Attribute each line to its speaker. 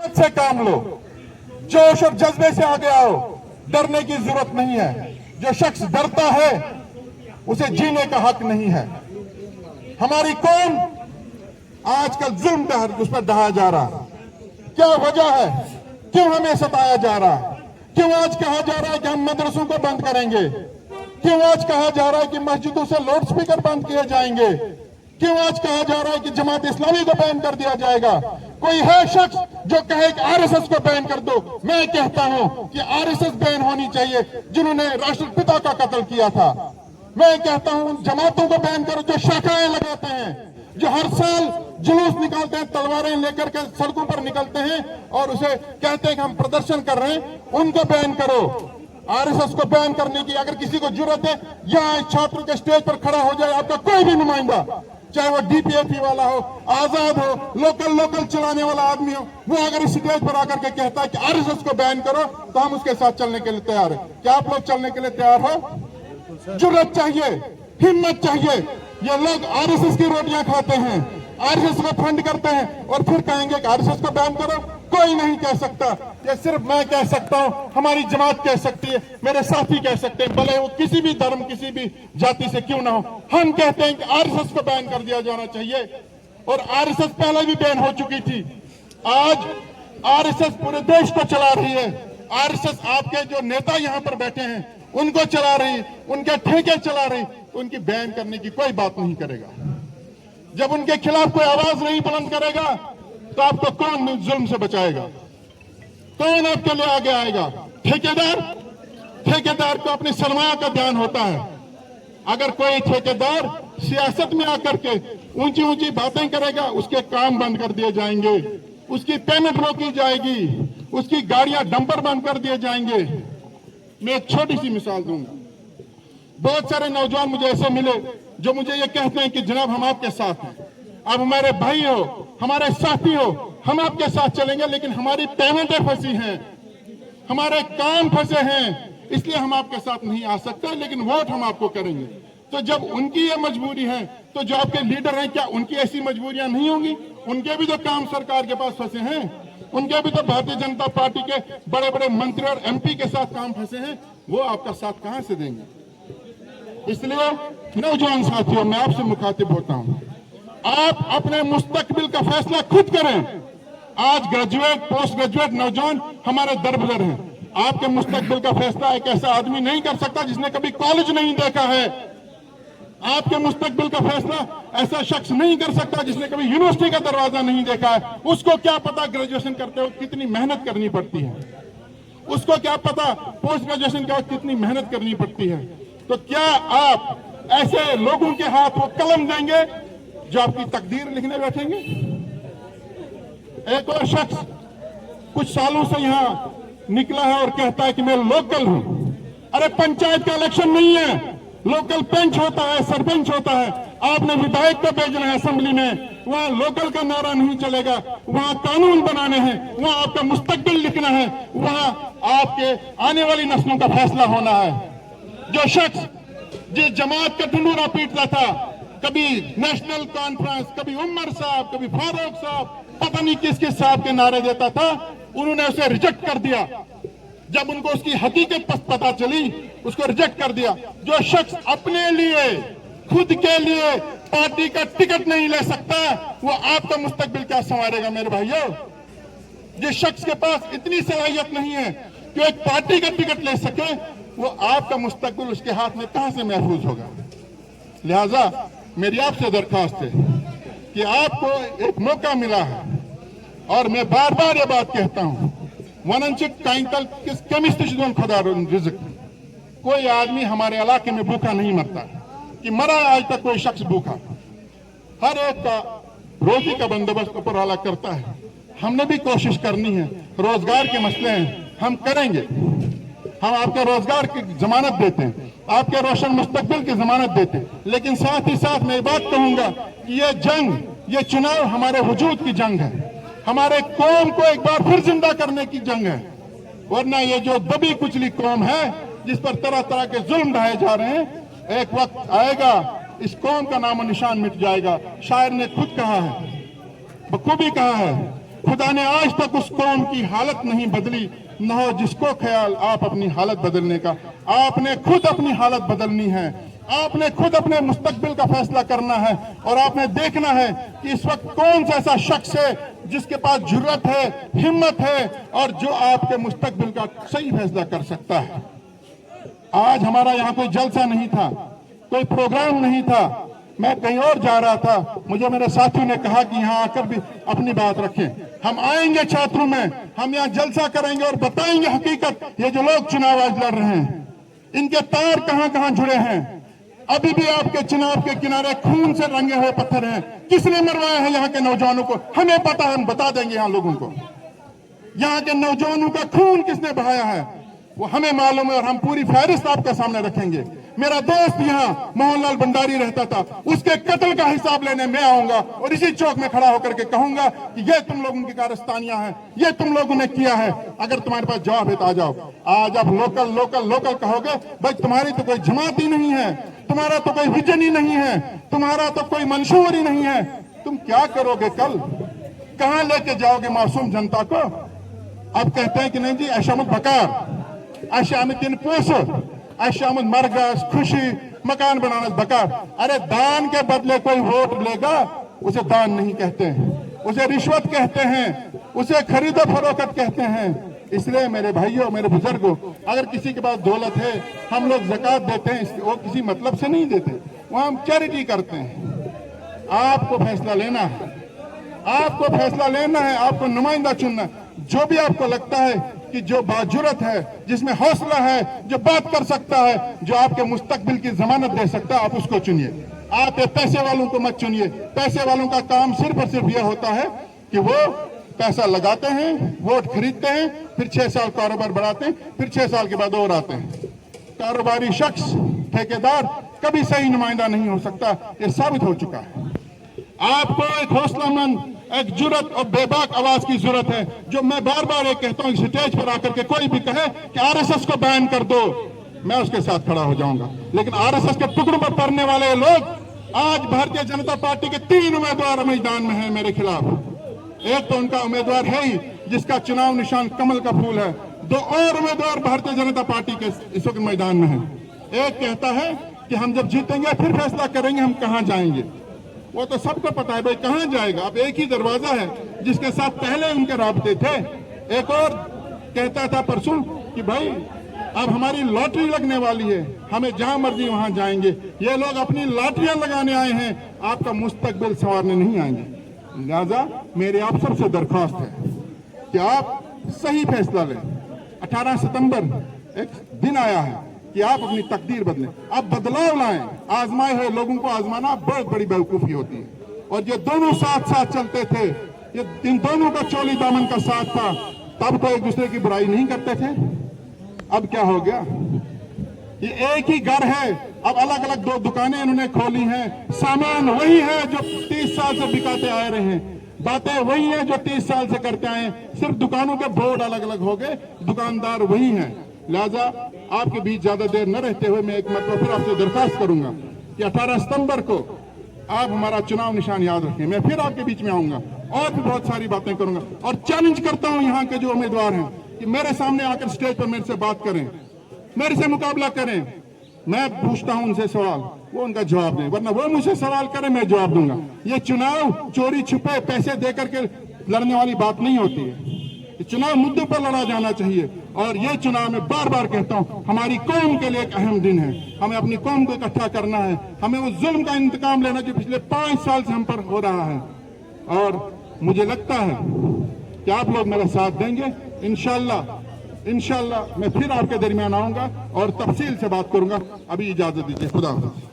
Speaker 1: हिम्मत से काम लो, जोश और जज्बे से आगे आओ, डरने की जरूरत नहीं है। जो शख्स डरता है उसे जीने का हक नहीं है। हमारी कौम आजकल जुल्म पर उस पर ढहाया जा रहा है। क्या वजह है, क्यों हमें सताया जा रहा है? क्यों आज कहा जा रहा है कि हम मदरसों को बंद करेंगे? क्यों आज कहा जा रहा है कि मस्जिदों से लाउड स्पीकर बंद किए जाएंगे? क्यों आज कहा जा रहा है कि जमात इस्लामी को बैन कर दिया जाएगा? कोई है शख्स जो कहे कि आरएसएस को बैन कर दो? मैं कहता हूं कि आरएसएस बैन होनी चाहिए, जिन्होंने राष्ट्रपिता का कत्ल किया था। मैं कहता हूं जमातों को बैन करो जो शाखाएं लगाते हैं, जो हर साल जुलूस निकालते हैं, तलवारें लेकर के सड़कों पर निकलते हैं और उसे कहते हैं कि हम प्रदर्शन कर रहे हैं, उनको बैन करो। आरएसएस को बैन करने की अगर किसी को जरूरत है, यहाँ छात्रों के स्टेज पर खड़ा हो जाए आपका कोई भी नुमाइंदा, चाहे वो डीपीएफई वाला हो, आजाद हो, लोकल चलाने वाला आदमी हो, वो अगर इस स्टेज पर आकर के कहता है कि आरएसएस को बैन करो, तो हम उसके साथ चलने के लिए तैयार है। क्या आप लोग चलने के लिए तैयार हो? जुर्रत चाहिए, हिम्मत चाहिए। ये लोग आरएसएस की रोटियां खाते हैं, आरएसएस को फंड करते हैं और फिर कहेंगे कि आरएसएस को बैन करो। कोई नहीं कह सकता, ये सिर्फ मैं कह सकता हूं, हमारी जमात कह सकती है, मेरे साथी कह सकते हैं, भले वो किसी भी धर्म किसी भी जाति से क्यों ना हो। हम कहते हैं कि आरएसएस को बैन कर दिया जाना चाहिए और आरएसएस पहले भी बैन हो चुकी थी। आज आरएसएस पूरे देश को चला रही है। आरएसएस आपके जो नेता यहां पर बैठे हैं उनको चला रही, उनके ठेके चला रही, तो उनकी बैन करने की कोई बात नहीं करेगा। जब उनके खिलाफ कोई आवाज नहीं बुलंद करेगा तो आपको कौन जुल्म से बचाएगा? कौन आपके लिए आगे आएगा? ठेकेदार को अपनी सरमाया का ध्यान होता है। अगर कोई ठेकेदार सियासत में आकर के ऊंची ऊंची बातें करेगा, उसके काम बंद कर दिए जाएंगे, उसकी पेमेंट रोकी जाएगी, उसकी गाड़ियां डंपर बंद कर दिए जाएंगे। मैं एक छोटी सी मिसाल दूंगा। बहुत सारे नौजवान मुझे ऐसे मिले जो मुझे ये कहते हैं कि जनाब हम आपके साथ हैं, आप हमारे भाई हो, हमारे साथी हो, हम आपके साथ चलेंगे, लेकिन हमारी पेमेंटें फंसी हैं, हमारे काम फंसे हैं, इसलिए हम आपके साथ नहीं आ सकते, लेकिन वोट हम आपको करेंगे। तो जब उनकी ये मजबूरी है, तो जो आपके लीडर हैं क्या उनकी ऐसी मजबूरियां नहीं होंगी? उनके भी तो काम सरकार के पास फंसे हैं, उनके भी तो भारतीय जनता पार्टी के बड़े बड़े मंत्री और एमपी के साथ काम फंसे हैं, वो आपका साथ कहां से देंगे? इसलिए नौजवान साथियों, मैं आपसे मुखातिब होता हूं, आप अपने मुस्तकबिल का फैसला खुद करें। आज ग्रेजुएट पोस्ट ग्रेजुएट नौजवान हमारे दरबदर हैं। आपके मुस्तकबिल का फैसला एक ऐसा आदमी नहीं कर सकता जिसने कभी कॉलेज नहीं देखा है। आपके मुस्तकबिल का फैसला ऐसा शख्स नहीं कर सकता जिसने कभी यूनिवर्सिटी का दरवाजा नहीं देखा है। उसको क्या पता ग्रेजुएशन करते वक्त कितनी मेहनत करनी पड़ती है, उसको क्या पता पोस्ट ग्रेजुएशन के वक्त कितनी मेहनत करनी पड़ती है। तो क्या आप ऐसे लोगों के हाथ वो कलम देंगे जो आपकी तकदीर लिखने बैठेंगे? एक और शख्स कुछ सालों से यहां निकला है और कहता है कि मैं लोकल हूं। अरे पंचायत का इलेक्शन नहीं है, लोकल पंच होता है, सरपंच होता है। आपने विधायक को भेजना है असेंबली में, वहां लोकल का नारा नहीं चलेगा, वहां कानून बनाने हैं, वहां आपका मुस्तकबिल लिखना है, वहां आपके आने वाली नस्लों का फैसला होना है। जो शख्स जिस जमात का ढिंढोरा पीटता था, कभी नेशनल कॉन्फ्रेंस, कभी उमर साहब, कभी फारूक साहब, पता नहीं किस किस साहब के नारे देता था, उन्होंने उसे रिजेक्ट कर दिया। जब उनको उसकी हकीकत पता चली, उसको रिजेक्ट कर दिया। जो शख्स अपने लिए, खुद के लिए पार्टी का टिकट नहीं ले सकता, वो आपका मुस्तकबिल क्या संवारेगा मेरे भाइयों? जिस शख्स के पास इतनी सलाहियत नहीं है कि एक पार्टी का टिकट ले सके, वो आपका मुस्तकबिल उसके हाथ में कहां से महफूज होगा? लिहाजा मेरी आपसे दरखास्त है कि आपको एक मौका मिला है, और मैं बार बार ये बात कहता हूं, वनंचित काइंतल किस केमिस्ट्री खुदा रिज़्क। कोई आदमी हमारे इलाके में भूखा नहीं मरता कि मरा आज तक कोई शख्स भूखा। हर एक का रोजी का बंदोबस्त ऊपर वाला करता है। हमने भी कोशिश करनी है। रोजगार के मसले हैं, हम करेंगे। हम आपके रोजगार की जमानत देते हैं, आपके रोशन मुस्तकबिल की जमानत देते हैं, लेकिन साथ ही साथ मैं बात कहूंगा कि ये जंग, ये चुनाव हमारे वजूद की जंग है, हमारे कौम को एक बार फिर जिंदा करने की जंग है। वरना ये जो दबी कुचली कौम है जिस पर तरह तरह के जुल्म ढाए जा रहे हैं, एक वक्त आएगा इस कौम का नामो निशान मिट जाएगा। शायर ने खुद कहा है, बखूबी कहा है, खुदा ने आज तक उस कौम की हालत नहीं बदली, न हो जिसको ख्याल आप अपनी हालत बदलने का। आपने खुद अपनी हालत बदलनी है, आपने खुद अपने मुस्तकबिल का फैसला करना है, और आपने देखना है कि इस वक्त कौन सा ऐसा शख्स है जिसके पास जुर्रत है, हिम्मत है, और जो आपके मुस्तकबिल का सही फैसला कर सकता है। आज हमारा यहाँ कोई जलसा नहीं था, कोई प्रोग्राम नहीं था, मैं कहीं और जा रहा था। मुझे मेरे साथियों ने कहा कि यहाँ आकर भी अपनी बात रखें। हम आएंगे छात्रों में, हम यहाँ जलसा करेंगे और बताएंगे हकीकत। ये जो लोग चुनाव आज लड़ रहे हैं, इनके तार कहाँ कहाँ जुड़े हैं। अभी भी आपके चुनाव के किनारे खून से रंगे हुए पत्थर हैं। किसने मरवाया है यहाँ के नौजवानों को? हमें पता है, हम बता देंगे यहाँ लोगों को। यहाँ के नौजवानों का खून किसने बहाया है वो हमें मालूम है, और हम पूरी फहरिस्त आपके सामने रखेंगे। मेरा दोस्त यहाँ मोहनलाल भंडारी रहता था, उसके कत्ल का हिसाब लेने मैं आऊंगा और इसी चौक में खड़ा होकर के कहूंगा कि ये तुम लोगों की कारस्तानियां हैं, ये तुम लोगों ने किया है। अगर तुम्हारे पास जवाब है तो आ जाओ। आज आप लोकल लोकल लोकल कहोगे, भाई तुम्हारी तो कोई जमात ही नहीं है, तुम्हारा तो कोई विजन ही नहीं है, तुम्हारा तो कोई मंशूर ही नहीं है। तुम क्या करोगे कल? कहां लेके जाओगे मासूम जनता को? अब कहते हैं कि नहीं जी अशामुद बकार, अशामुद्दीन पोसो, अशामुद मरगस, खुशी, मकान बनाना बकार। अरे दान के बदले कोई वोट लेगा, उसे दान नहीं कहते हैं, उसे रिश्वत कहते हैं, उसे खरीदो फरोख्त कहते हैं। इसलिए मेरे भाइयों, मेरे बुजुर्गों, अगर किसी के पास दौलत है, हम लोग ज़कात देते हैं, वो किसी मतलब से नहीं देते, वो हम चैरिटी करते हैं। आपको फैसला लेना है, आपको फैसला लेना है, आपको नुमाइंदा चुनना है। जो भी आपको लगता है कि जो बाजुरत है, जिसमें हौसला है, जो बात कर सकता है, जो आपके मुस्तकबिल की जमानत दे सकता है, आप उसको चुनिए। आप ये पैसे वालों को मत चुनिए। पैसे वालों का काम सिर्फ और सिर्फ यह होता है कि वो पैसा लगाते हैं, वोट खरीदते हैं, फिर 6 साल कारोबार बढ़ाते हैं, फिर 6 साल के बाद और आते हैं। कारोबारी शख्स, ठेकेदार कभी सही नुमाइंदा नहीं हो सकता, ये साबित हो चुका है। आपको एक हौसलामंद, एक जुर्रत और बेबाक आवाज की जरूरत है। जो मैं बार बार ये कहता हूँ, स्टेज पर आकर के कोई भी कहे कि आरएसएस को बैन कर दो, मैं उसके साथ खड़ा हो जाऊंगा। लेकिन आरएसएस के टुकड़ों पर पड़ने वाले लोग, आज भारतीय जनता पार्टी के 3 उम्मीदवार मैदान में हैं मेरे खिलाफ। एक तो उनका उम्मीदवार है ही जिसका चुनाव निशान कमल का फूल है, 2 और उम्मीदवार भारतीय जनता पार्टी के इस वक्त मैदान में हैं। एक कहता है कि हम जब जीतेंगे फिर फैसला करेंगे हम कहां जाएंगे। वो तो सबको पता है भाई कहां जाएगा। अब एक ही दरवाजा है जिसके साथ पहले उनके राबते थे। एक और कहता था परसों कि भाई अब हमारी लॉटरी लगने वाली है, हमें जहां मर्जी वहां जाएंगे। ये लोग अपनी लॉटरियां लगाने आए हैं, आपका मुस्तकबिल संवारने नहीं आएंगे। लिहाजा मेरे आप सबसे दरख्वास्त है कि आप सही फैसला लें। 18 सितंबर एक दिन आया है कि आप अपनी तकदीर बदलें, आप बदलाव लाएं। आजमाए हुए लोगों को आजमाना बहुत बड़ी बेवकूफी होती है। और ये दोनों साथ साथ चलते थे, ये इन दोनों का चोली दामन का साथ था, तब तो एक दूसरे की बुराई नहीं करते थे। अब क्या हो गया? ये एक ही घर है, अब अलग अलग 2 दुकानें इन्होंने खोली हैं। सामान वही है जो 30 साल से बिकाते आ रहे हैं, बातें वही है जो 30 साल से करते आए हैं, सिर्फ दुकानों के बोर्ड अलग अलग हो गए, दुकानदार वही हैं। लिहाजा आपके बीच ज्यादा देर न रहते हुए मैं एक मतलब फिर आपसे दरखास्त करूंगा कि 18 सितंबर को आप हमारा चुनाव निशान याद रखें। मैं फिर आपके बीच में आऊंगा और भी बहुत सारी बातें करूंगा, और चैलेंज करता हूं यहाँ के जो उम्मीदवार हैं कि मेरे सामने आकर स्टेज पर मेरे से बात करें, मेरे से मुकाबला करें। मैं पूछता हूं उनसे सवाल, वो उनका जवाब दें, वरना वो मुझसे सवाल करें, मैं जवाब दूंगा। ये चुनाव चोरी छुपे पैसे देकर के लड़ने वाली बात नहीं होती है। चुनाव मुद्दों पर लड़ा जाना चाहिए। और ये चुनाव में बार बार कहता हूं, हमारी कौम के लिए एक अहम दिन है। हमें अपनी कौम को इकट्ठा करना है, हमें उस जुल्म का इंतकाम लेना जो पिछले 5 साल से हम पर हो रहा है। और मुझे लगता है कि आप लोग मेरा साथ देंगे। इंशाल्लाह मैं फिर आपके दरमियान आऊंगा और तफसील से बात करूंगा। अभी इजाजत दीजिए, खुदा हाफिज।